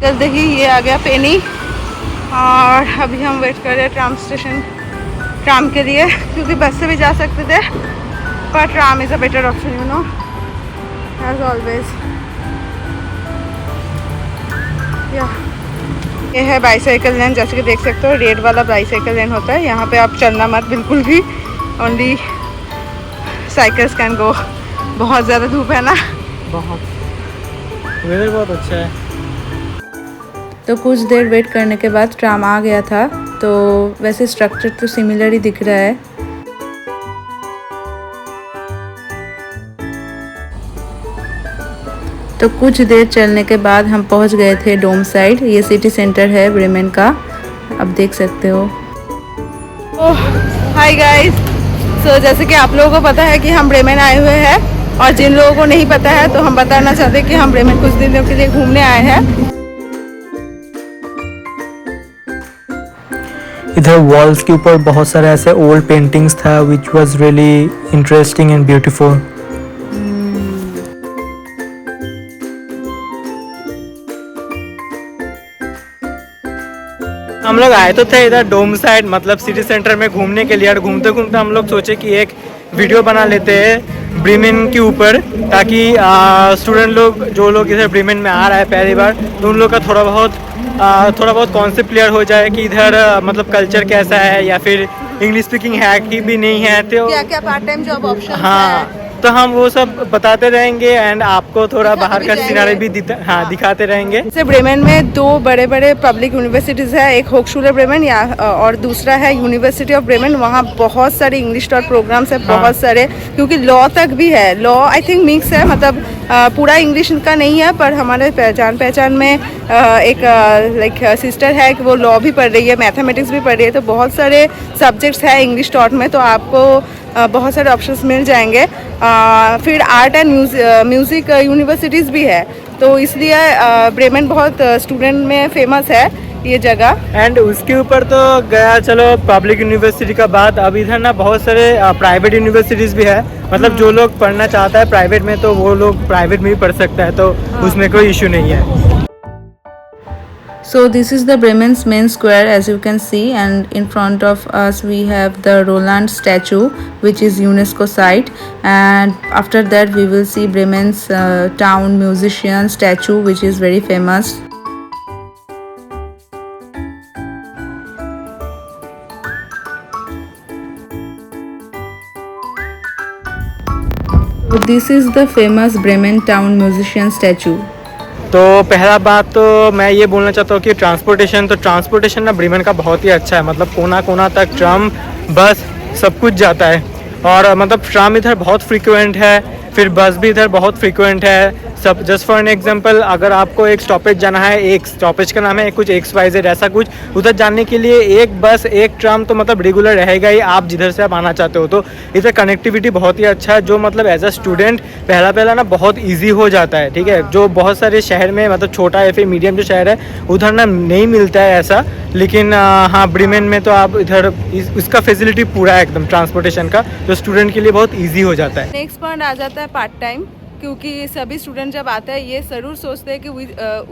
जल्दी ही ये आ गया पेनी और अभी हम वेट कर रहे हैं ट्राम स्टेशन ट्राम के लिए, क्योंकि बस से भी जा सकते थे पर tram is a better option you know as always. ये है बाईसाइकिल लेन, जैसे कि देख सकते हो रेड वाला बाईसाइकिल लेन होता है। यहाँ पे आप चलना मत बिल्कुल भी, ओनली साइकिल्स कैन गो। बहुत ज़्यादा धूप है ना, बहुत वेदर बहुत अच्छा है। तो कुछ देर वेट करने के बाद ट्राम आ गया था। तो वैसे स्ट्रक्चर तो सिमिलर ही दिख रहा है। तो कुछ देर चलने के बाद हम पहुंच गए थे डोम साइड। ये सिटी सेंटर है ब्रेमेन का, आप देख सकते हो। हाय गाइस, सो जैसे कि आप लोगों को पता है कि हम ब्रेमेन आए हुए हैं, और जिन लोगों को नहीं पता है तो हम बताना चाहते हैं कि हम ब्रेमेन कुछ दिनों के लिए घूमने आए हैं। इधर वॉल्स के ऊपर बहुत सारे ऐसे ओल्ड पेंटिंग्स था which was really interesting and beautiful. हम लोग आए तो थे इधर डोम साइड, मतलब सिटी सेंटर में घूमने के लिए, और घूमते घूमते हम लोग सोचे कि एक वीडियो बना लेते हैं ब्रेमेन के ऊपर, ताकि स्टूडेंट लोग जो लोग इधर ब्रेमेन में आ रहा है पहली बार, तो उन लोग का थोड़ा बहुत कॉन्सेप्ट क्लियर हो जाए कि इधर मतलब कल्चर कैसा है, या फिर इंग्लिश स्पीकिंग है कि भी नहीं है, तो क्या क्या पार्ट टाइम जॉब ऑप्शन हाँ तो हम वो सब बताते रहेंगे एंड आपको थोड़ा बाहर का सिनारी भी दिखाते रहेंगे। जैसे ब्रेमेन में दो बड़े बड़े पब्लिक यूनिवर्सिटीज़ है, एक होक्सशूले ब्रेमेन और दूसरा है यूनिवर्सिटी ऑफ ब्रेमेन। वहाँ बहुत सारे इंग्लिश टॉट प्रोग्राम्स है, बहुत सारे, क्योंकि लॉ तक भी है। लॉ आई थिंक मिक्स है, मतलब पूरा इंग्लिश का नहीं है, पर हमारे पहचान में एक लाइक सिस्टर है कि वो लॉ भी पढ़ रही है, मैथमेटिक्स भी पढ़ रही है। तो बहुत सारे सब्जेक्ट्स है इंग्लिश टॉट में, तो आपको बहुत सारे ऑप्शंस मिल जाएंगे। फिर आर्ट एंड म्यूज़िक यूनिवर्सिटीज़ भी है, तो इसलिए ब्रेमेन बहुत स्टूडेंट में फेमस है ये जगह। एंड उसके ऊपर तो गया चलो पब्लिक यूनिवर्सिटी का बात, अब इधर ना बहुत सारे प्राइवेट यूनिवर्सिटीज़ भी है, मतलब जो लोग पढ़ना चाहता है प्राइवेट में तो वो लोग प्राइवेट में भी पढ़ सकता है, तो उसमें कोई इशू नहीं है। So this is the Bremen's main square, as you can see, and in front of us we have the Roland statue, which is UNESCO site, and after that we will see Bremen's town musician statue, which is very famous. So this is the famous Bremen town musician statue. तो पहला बात तो मैं ये बोलना चाहता हूँ कि ट्रांसपोर्टेशन ना ब्रेमेन का बहुत ही अच्छा है, मतलब कोना कोना तक ट्राम बस सब कुछ जाता है, और मतलब ट्राम इधर बहुत फ्रीक्वेंट है, फिर बस भी इधर बहुत फ्रीक्वेंट है सब। जस्ट फॉर एन एग्जांपल, अगर आपको एक स्टॉपेज जाना है, एक स्टॉपेज का नाम है कुछ XYZ ऐसा कुछ, उधर जाने के लिए एक बस एक ट्राम तो मतलब रेगुलर रहेगा ही, आप जिधर से आप आना चाहते हो। तो इधर कनेक्टिविटी बहुत ही अच्छा है, जो मतलब एज अ स्टूडेंट पहला ना बहुत ईजी हो जाता है, ठीक है। जो बहुत सारे शहर में मतलब छोटा या फिर मीडियम जो शहर है उधर ना नहीं मिलता है ऐसा, लेकिन हाँ ब्रेमेन में तो आप इधर इसका फैसिलिटी पूरा है एकदम ट्रांसपोर्टेशन का, जो स्टूडेंट के लिए बहुत ईजी हो जाता है। नेक्स्ट पॉइंट आ जाता है पार्ट टाइम, क्योंकि सभी स्टूडेंट जब आते हैं ये ज़रूर सोचते हैं कि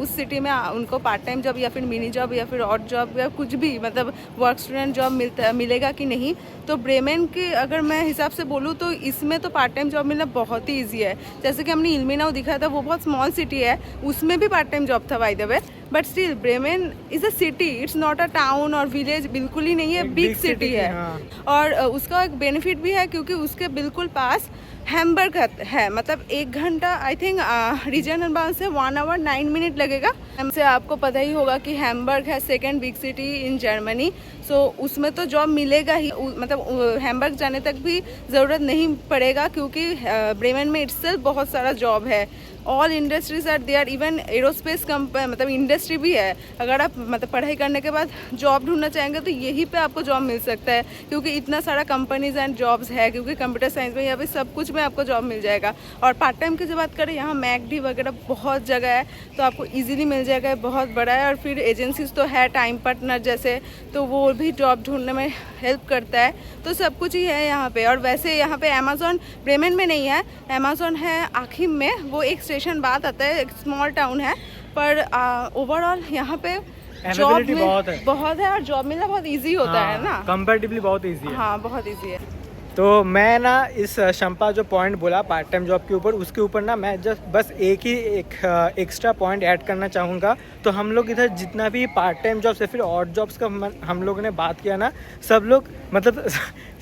उस सिटी में उनको पार्ट टाइम जॉब या फिर मिनी जॉब या फिर ऑड जॉब या कुछ भी मतलब वर्क स्टूडेंट जॉब मिलेगा कि नहीं। तो ब्रेमेन के अगर मैं हिसाब से बोलूँ तो इसमें तो पार्ट टाइम जॉब मिलना बहुत ही ईजी है। जैसे कि हमने इल्मेनाउ दिखाया था, वो बहुत स्मॉल सिटी है, उसमें भी पार्ट टाइम जॉब था by the way, but still Bremen is a city, it's not a town और विलेज, बिल्कुल ही नहीं है, बिग सिटी है। हाँ। और उसका एक बेनिफिट भी है क्योंकि उसके बिल्कुल पास हैम्बर्ग है, मतलब 1 घंटा आई थिंक रीजनल बाउंड से 1 आवर 9 मिनट लगेगा। हमसे आपको पता ही होगा कि हैम्बर्ग है second big city in Germany, so उसमें तो जॉब मिलेगा ही, मतलब हैम्बर्ग जाने तक भी ज़रूरत नहीं पड़ेगा, क्योंकि ब्रेमेन में इटसेल्फ बहुत सारा जॉब है। All industries are there, even aerospace मतलब इंडस्ट्री भी है। अगर आप मतलब पढ़ाई करने के बाद जॉब ढूंढना चाहेंगे तो यहीं पे आपको जॉब मिल सकता है, क्योंकि इतना सारा कंपनीज एंड जॉब्स है, क्योंकि कंप्यूटर साइंस में या फिर सब कुछ में आपको जॉब मिल जाएगा। और पार्ट टाइम की जो बात करें, यहाँ मैकडी वगैरह बहुत जगह है, तो आपको ईजिली मिल जाएगा, बहुत बड़ा है। और फिर एजेंसीज तो है, टाइम पार्टनर जैसे, तो वो भी जॉब ढूंढने में हेल्प करता है, तो सब कुछ ही है यहाँ पे। और वैसे यहाँ पे अमेज़ॉन ब्रेमेन में नहीं है, अमेज़ॉन है आखिम में, वो एक स्टेशन बाद आता है, एक स्मॉल टाउन है, पर ओवरऑल यहाँ पे जॉब Availability बहुत है और जॉब मिलना बहुत इजी होता है ना, कंपैरेटिवली बहुत इजी है। हाँ बहुत इजी है। तो मैं ना इस शंपा जो पॉइंट बोला पार्ट टाइम जॉब के ऊपर, उसके ऊपर ना मैं बस एक एक्स्ट्रा पॉइंट ऐड करना चाहूँगा। तो हम लोग इधर जितना भी पार्ट टाइम जॉब्स या फिर और जॉब्स का हम लोगों ने बात किया ना, सब लोग मतलब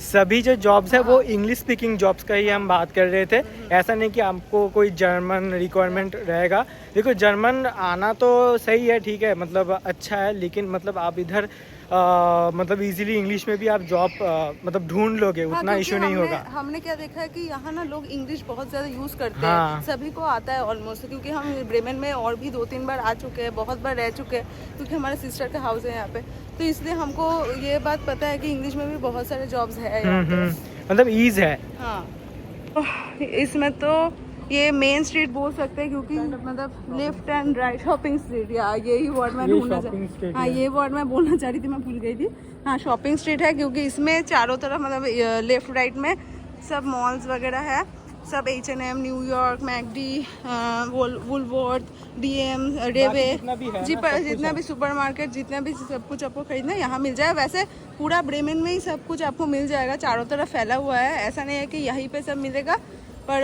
सभी जो जॉब्स है वो इंग्लिश स्पीकिंग जॉब्स का ही हम बात कर रहे थे। ऐसा नहीं कि आपको कोई जर्मन रिक्वायरमेंट रहेगा। देखो जर्मन आना तो सही है, ठीक है, मतलब अच्छा है, लेकिन मतलब आप इधर मतलब इजीली इंग्लिश में भी आप जॉब मतलब ढूंढ लोगे, उतना इशू नहीं होगा। हमने क्या देखा है कि यहाँ ना लोग इंग्लिश बहुत ज़्यादा यूज़ करते हाँ। हैं, सभी को आता है ऑलमोस्ट, क्योंकि हम ब्रेमेन में और भी 2-3 बार आ चुके हैं, बहुत बार रह चुके हैं, क्योंकि हमारे सिस्टर का हाउस है यहाँ पे, तो इसलिए हमको ये बात पता है कि इंग्लिश में भी बहुत सारे जॉब्स है यहाँ पे। मतलब ईज है। हाँ इसमें तो ये मेन स्ट्रीट बोल सकते हैं, क्योंकि मतलब left and right shopping street, या यही वर्ड मैं ढूंढना चाह, हाँ ये वर्ड मैं बोलना चाह रही थी, मैं भूल गई थी। हाँ शॉपिंग स्ट्रीट है, क्योंकि इसमें चारों तरफ मतलब लेफ्ट राइट में सब मॉल्स वगैरह है, सब H&M, New York, McD, Woolworth, DM, रेवे, जितना भी सुपरमार्केट, जितना भी सब कुछ आपको खरीदना है यहाँ मिल जाए। वैसे पूरा ब्रेमेन में ही सब कुछ आपको मिल जाएगा, चारों तरफ फैला हुआ है, ऐसा नहीं है कि यहीं पे सब मिलेगा, पर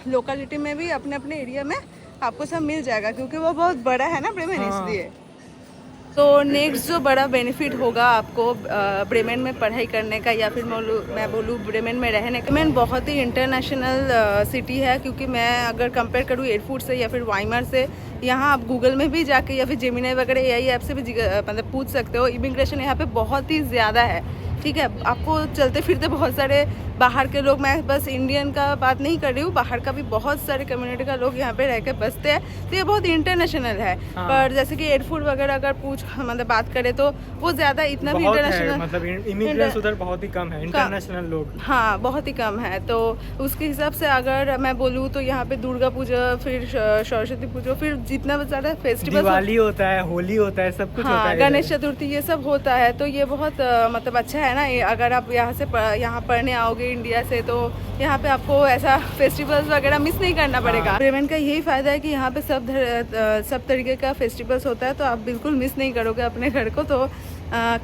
लोकेलिटी में भी अपने अपने एरिया में आपको सब मिल जाएगा, क्योंकि वो बहुत बड़ा है ना ब्रेमेन, इसलिए। तो नेक्स्ट जो बड़ा बेनिफिट होगा आपको ब्रेमेन में पढ़ाई करने का, या फिर मैं बोलूँ ब्रेमेन में रहने का, ब्रेमेन बहुत ही इंटरनेशनल सिटी है, क्योंकि मैं अगर कंपेयर करूँ एयरफोर्ट से या फिर वाइमर से, यहाँ आप गूगल में भी जाके या फिर जेमिनी वगैरह AI ऐप से भी मतलब पूछ सकते हो। इमिग्रेशन यहाँ पे बहुत ही ज़्यादा है, ठीक है, आपको चलते फिरते बहुत सारे बाहर के लोग, मैं बस इंडियन का बात नहीं कर रही हूँ, बाहर का भी बहुत सारे कम्युनिटी का लोग यहाँ पे रह के बसते हैं, तो ये बहुत इंटरनेशनल है। हाँ। पर जैसे कि एयरफोर्ट वगैरह अगर मतलब बात करें तो वो ज़्यादा इतना भी इंटरनेशनल, मतलब इमिग्रेंट्स उधर बहुत ही कम है, इंटरनेशनल लोग, हाँ बहुत ही कम है। तो उसके हिसाब से अगर मैं बोलूँ तो यहाँ पे दुर्गा पूजा, फिर सरस्वती पूजा, फिर जितना भी ज़्यादा फेस्टिवल, दिवाली होता है, होली होता है, सब कुछ हाँ, होता है, गणेश चतुर्थी, ये सब होता है। तो ये बहुत मतलब अच्छा है ना, ये अगर आप यहाँ पढ़ने आओगे इंडिया से, तो यहाँ पे आपको ऐसा फेस्टिवल्स वगैरह मिस नहीं करना पड़ेगा। ब्रेमेन का यही फ़ायदा है कि यहाँ पे सब तरीके का फेस्टिवल्स होता है, तो आप बिल्कुल मिस नहीं करोगे अपने घर को। तो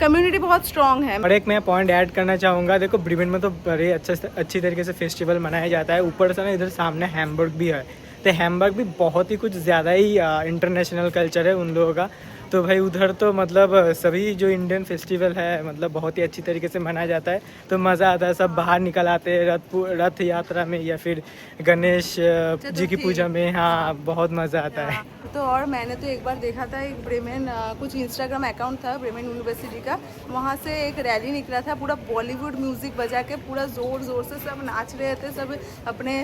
कम्युनिटी बहुत स्ट्रॉन्ग है। और एक मैं पॉइंट ऐड करना चाहूँगा, देखो ब्रेमेन में तो बड़े अच्छी तरीके से फेस्टिवल मनाया जाता है, ऊपर से ना इधर सामने हैम्बर्ग भी है, तो हैम्बर्ग भी बहुत ही कुछ ज़्यादा ही इंटरनेशनल कल्चर है उन लोगों का। तो भाई उधर तो मतलब सभी जो इंडियन फेस्टिवल है मतलब बहुत ही अच्छी तरीके से मनाया जाता है, तो मज़ा आता है, सब बाहर निकल आते हैं रथ यात्रा में या फिर गणेश जी की पूजा में, हाँ बहुत मज़ा आता है। तो और मैंने तो एक बार देखा था, एक ब्रेमेन कुछ इंस्टाग्राम अकाउंट था ब्रेमेन यूनिवर्सिटी का, वहाँ से एक रैली निकला था, पूरा बॉलीवुड म्यूज़िक बजा के पूरा ज़ोर से सब नाच रहे थे, सब अपने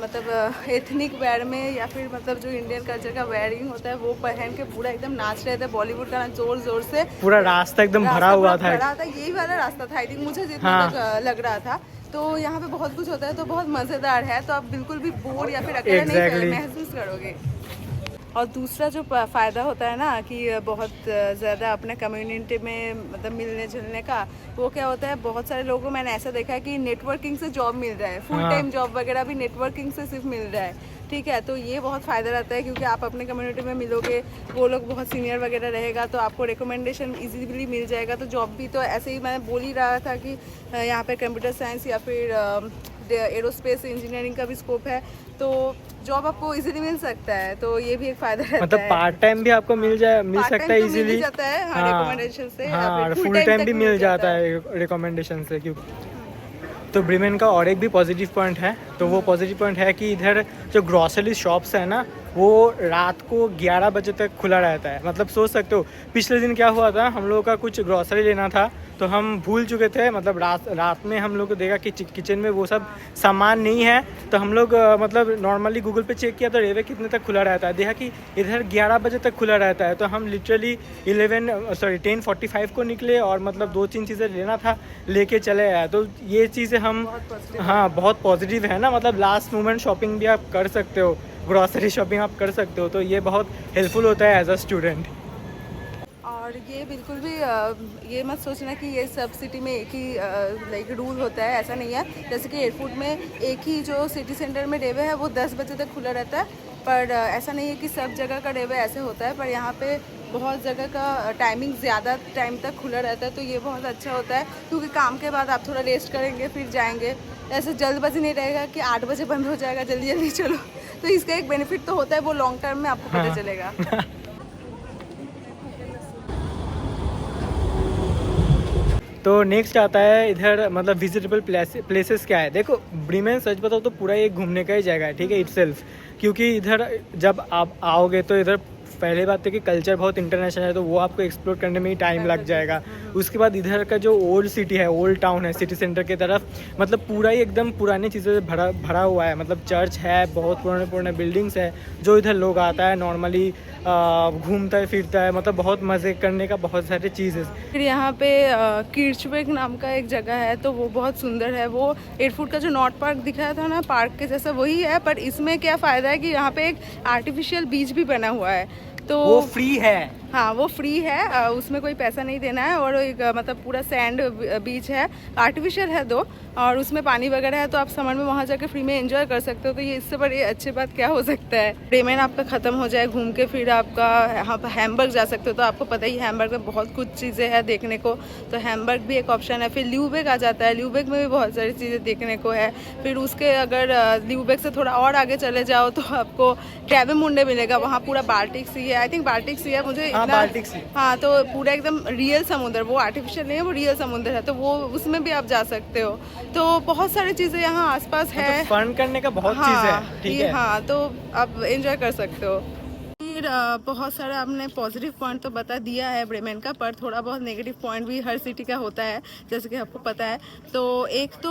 मतलब एथनिक वेयर में, या फिर मतलब जो इंडियन कल्चर का वेयरिंग होता है वो पहन के पूरा एकदम नाच रहे थे बॉलीवुड का जोर से, पूरा रास्ता एकदम भरा हुआ था। यही वाला रास्ता था आई थिंक, मुझे जितना लग रहा था। तो यहाँ पे बहुत कुछ होता है, तो बहुत मज़ेदार है, तो आप बिल्कुल भी बोर या फिर अकेला नहीं महसूस करोगे। और दूसरा जो फ़ायदा होता है ना कि बहुत ज़्यादा अपने कम्युनिटी में मतलब मिलने जुलने का, वो क्या होता है, बहुत सारे लोगों को मैंने ऐसा देखा है कि नेटवर्किंग से जॉब मिल रहा है, फुल टाइम जॉब वगैरह भी नेटवर्किंग से सिर्फ मिल रहा है, ठीक है। तो ये बहुत फ़ायदा रहता है, क्योंकि आप अपने कम्युनिटी में मिलोगे, वो लोग बहुत सीनियर वगैरह रहेगा, तो आपको रिकमेंडेशन इजीली मिल जाएगा। तो जॉब भी तो ऐसे ही मैं बोल ही रहा था कि यहाँ पे कंप्यूटर साइंस या फिर एरोस्पेस इंजीनियरिंग का भी स्कोप है, तो जॉब आपको इजीली मिल सकता है। तो ये भी एक फायदा रहता है, मतलब पार्ट टाइम भी आपको मिल सकता है इजीली, रिकमेंडेशन से, हाँ, फुल टाइम भी मिल जाता है रिकमेंडेशन से। क्योंकि तो ब्रेमेन का और एक भी पॉजिटिव पॉइंट है, तो वो पॉजिटिव पॉइंट है कि इधर जो ग्रॉसरी शॉप्स है ना, वो रात को 11 बजे तक खुला रहता है। मतलब सोच सकते हो पिछले दिन क्या हुआ था, हम लोगों का कुछ ग्रॉसरी लेना था, तो हम भूल चुके थे, मतलब रात में हम लोग को देखा कि किचन में वो सब सामान नहीं है, तो हम लोग मतलब नॉर्मली गूगल पे चेक किया तो रेवे कितने तक खुला रहता है, देखा कि इधर 11 बजे तक खुला रहता है। तो हम लिटरली 10:45 को निकले और मतलब 2-3 चीज़ें लेना था, लेके चले आए। तो ये चीज़ें हम हाँ बहुत पॉजिटिव है ना, मतलब लास्ट मोमेंट शॉपिंग भी आप कर सकते हो, ग्रॉसरी शॉपिंग आप कर सकते हो, तो ये बहुत हेल्पफुल होता है एज अ स्टूडेंट। और और ये बिल्कुल भी ये मत सोचना कि ये सब सिटी में एक ही लाइक रूल होता है, ऐसा नहीं है। जैसे कि एयरपोर्ट में एक ही जो सिटी सेंटर में डेवे है वो 10 बजे तक खुला रहता है, पर ऐसा नहीं है कि सब जगह का डेवे ऐसे होता है। पर यहाँ पे बहुत जगह का टाइमिंग ज़्यादा टाइम तक खुला रहता है, तो ये बहुत अच्छा होता है क्योंकि काम के बाद आप थोड़ा रेस्ट करेंगे फिर जाएंगे। ऐसे जल्दबाजी नहीं रहेगा कि 8 बजे बंद हो जाएगा, जल्दी जल्दी चलो। तो इसका एक बेनिफिट तो होता है, वो लॉन्ग टर्म में आपको पता चलेगा। तो नेक्स्ट आता है इधर मतलब विजिटेबल प्लेसेस क्या है। देखो ब्रीमेन सच बताओ तो पूरा ये घूमने का ही जगह है, ठीक है, इटसेल्फ। क्योंकि इधर जब आप आओगे तो इधर पहले बात है कि कल्चर बहुत इंटरनेशनल है, तो वो आपको एक्सप्लोर करने में ही टाइम लग जाएगा। उसके बाद इधर का जो ओल्ड सिटी है, ओल्ड टाउन है सिटी सेंटर की तरफ, मतलब पूरा ही एकदम पुरानी चीज़ों से भरा हुआ है। मतलब चर्च है, बहुत पुराने पुराने बिल्डिंग्स है, जो इधर लोग आता है नॉर्मली घूमता है फिरता है, मतलब बहुत मज़े करने का बहुत सारे चीज़ है। फिर यहाँ पे किर्चबेक नाम का एक जगह है, तो वो बहुत सुंदर है। वो एयरफुट का जो नॉर्थ पार्क दिखाया था ना, पार्क के जैसा वही है, पर इसमें क्या फ़ायदा है कि यहाँ पे एक आर्टिफिशियल बीच भी बना हुआ है, तो वो फ्री है। हाँ वो फ्री है, उसमें कोई पैसा नहीं देना है। और एक मतलब पूरा सैंड बीच है, आर्टिफिशियल है दो, और उसमें पानी वगैरह है, तो आप समर में वहाँ जाकर फ्री में एंजॉय कर सकते हो। तो ये इससे बड़ी अच्छी बात क्या हो सकता है। ब्रेमेन आपका ख़त्म हो जाए घूम के, फिर आपका आप हैम्बर्ग जा सकते हो। तो आपको पता ही हैम्बर्ग में बहुत कुछ चीज़ें हैं देखने को, तो हैम्बर्ग भी एक ऑप्शन है। फिर ल्यूबेक आ जाता है, ल्यूबेक में भी बहुत सारी चीज़ें देखने को है। फिर उसके अगर ल्यूबेक से थोड़ा और आगे चले जाओ तो आपको ट्रैवेमुंडे मिलेगा, वहाँ पूरा बाल्टिक सी है, आई थिंक बाल्टिक सी है, मुझे बाल्टिक सी। हाँ, तो पूरा एकदम रियल समुद्र, वो आर्टिफिशियल नहीं है, वो रियल समुद्र है, तो वो उसमें भी आप जा सकते हो। तो बहुत सारी चीज़ें यहाँ आसपास है, मतलब फन करने का बहुत हाँ, चीज़ है, ठीक है। हाँ, तो आप एंजॉय कर सकते हो। फिर बहुत सारा आपने पॉजिटिव पॉइंट तो बता दिया है ब्रेमेन का, पर थोड़ा बहुत नेगेटिव पॉइंट भी हर सिटी का होता है, जैसे कि आपको पता है। तो एक तो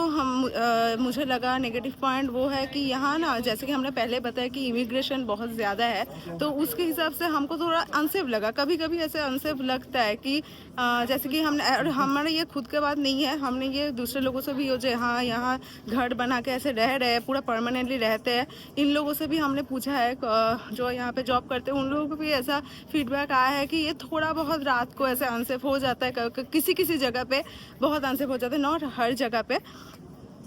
मुझे लगा नेगेटिव पॉइंट वो है कि यहाँ ना, जैसे कि हमने पहले बताया कि इमिग्रेशन बहुत ज़्यादा है, तो उसके हिसाब से हमको थोड़ा अनसेफ लगा। कभी कभी ऐसे अनसेफ लगता है कि जैसे कि हमने, और हमारा ये खुद के बात नहीं है, हमने ये दूसरे लोगों से भी, जो हाँ यहाँ घर बना के ऐसे रह रहे हैं, पूरा परमानेंटली रहते हैं, इन लोगों से भी हमने पूछा है, जो यहाँ पे जॉब करते हैं, उन लोगों को भी ऐसा फीडबैक आया है कि ये थोड़ा बहुत रात को ऐसे अनसेफ हो जाता है, किसी किसी जगह पे बहुत अनसेफ हो जाता है, नॉट हर जगह पे।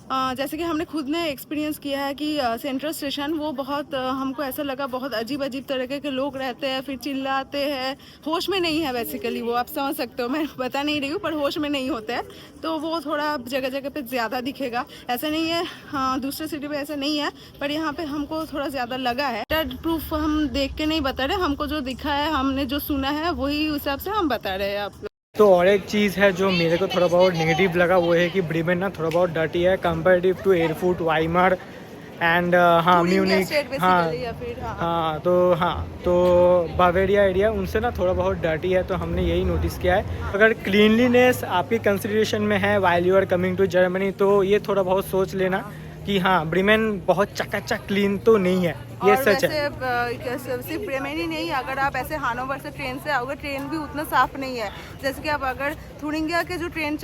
जैसे कि हमने खुद ने एक्सपीरियंस किया है कि सेंट्रल स्टेशन वो बहुत हमको ऐसा लगा, बहुत अजीब अजीब तरीके के लोग रहते हैं, फिर चिल्लाते हैं, होश में नहीं है बेसिकली वो, आप समझ सकते हो, मैं बता नहीं रही हूँ, पर होश में नहीं होते हैं, तो वो थोड़ा जगह जगह पे ज़्यादा दिखेगा। ऐसा नहीं है, हाँ दूसरे सिटी में ऐसा नहीं है, पर यहाँ पे हमको थोड़ा ज़्यादा लगा है। प्रूफ हम देख के नहीं बता रहे, हमको जो दिखा है, हमने जो सुना है, वही हिसाब से हम बता रहे हैं आप लोग। तो और एक चीज़ है जो मेरे को थोड़ा बहुत नेगेटिव लगा, वो है कि ब्रीमेन ना थोड़ा बहुत डर्टी है कंपेरेटिव टू एयरफुट, वाइमर एंड हाँ म्यूनिक, हाँ तो बावेरिया एरिया उनसे ना थोड़ा बहुत डर्टी है, तो हमने यही नोटिस किया है। अगर क्लीनलीनेस आपकी कंसिडरेशन में है while you are coming to Germany, तो ये थोड़ा बहुत सोच लेना कि हाँ ब्रीमेन बहुत चकाचक क्लीन तो नहीं है, ये सच है। सिर्फ ब्रेमेन ही नहीं, अगर आप ऐसे हानोवर से ट्रेन से आओगे, ट्रेन भी उतना साफ नहीं है। जैसे कि आप अगर थुरिंगिया के जो ट्रेन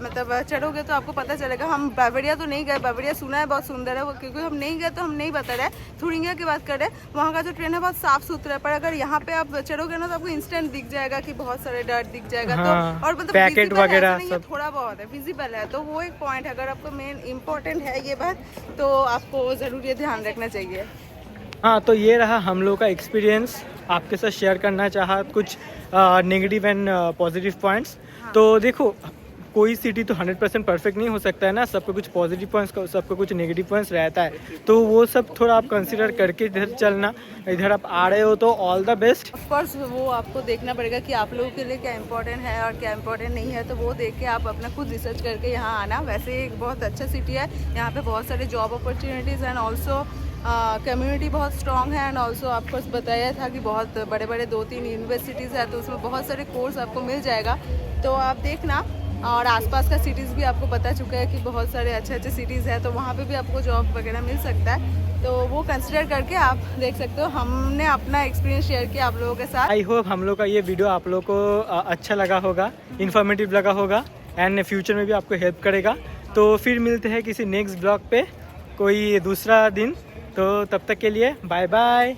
मतलब चढ़ोगे तो आपको पता चलेगा। हम बावेरिया तो नहीं गए, बावेरिया सुना है बहुत सुंदर है वो, क्योंकि हम नहीं गए तो हम नहीं बता रहे। थुरिंगिया की बात करें, वहाँ का जो ट्रेन है बहुत साफ सुथरा है, पर अगर यहाँ पे आप चढ़ोगे ना तो आपको इंस्टेंट दिख जाएगा कि बहुत सारे डर्ट दिख जाएगा। हाँ, तो और मतलब पैकेट वगैरह सब थोड़ा बहुत है, विजिबल है, तो वो एक पॉइंट है। अगर आपको मेन इम्पोर्टेंट है ये बात, तो आपको ज़रूर ये ध्यान रखना चाहिए। हाँ, तो ये रहा हम लोग का एक्सपीरियंस, आपके साथ शेयर करना चाहा कुछ नेगेटिव एंड पॉजिटिव पॉइंट्स। तो देखो कोई सिटी तो 100% परफेक्ट नहीं हो सकता है ना, सबको कुछ पॉजिटिव पॉइंट्स, सबको कुछ नेगेटिव पॉइंट्स रहता है, तो वो सब थोड़ा आप कंसिडर करके इधर चलना। इधर आप आ रहे हो तो all the best. Of course वो आपको देखना पड़ेगा कि आप लोगों के लिए क्या इंपॉर्टेंट है और क्या इंपॉर्टेंट नहीं है, तो वो देख के आप अपना खुद रिसर्च करके यहाँ आना। वैसे एक बहुत अच्छा सिटी है, यहाँ पे बहुत सारे job opportunities and also community बहुत स्ट्रॉन्ग है, एंड ऑल्सो आपको बताया था कि बहुत बड़े बड़े 2-3 यूनिवर्सिटीज़ है, तो उसमें बहुत सारे कोर्स आपको मिल जाएगा, तो आप देखना। और आसपास का सिटीज़ भी आपको बता चुका है कि बहुत सारे अच्छे अच्छे सिटीज़ है, तो वहाँ पे भी आपको जॉब वगैरह मिल सकता है, तो वो कंसिडर करके आप देख सकते हो। हमने अपना एक्सपीरियंस शेयर किया आप लोगों के साथ। आई होप हम लोग का ये वीडियो आप लोगों को अच्छा लगा होगा, इन्फॉर्मेटिव लगा होगा, एंड फ्यूचर में भी आपको हेल्प करेगा। तो फिर मिलते हैं किसी नेक्स्ट ब्लॉग पे कोई दूसरा दिन, तो तब तक के लिए बाय बाय।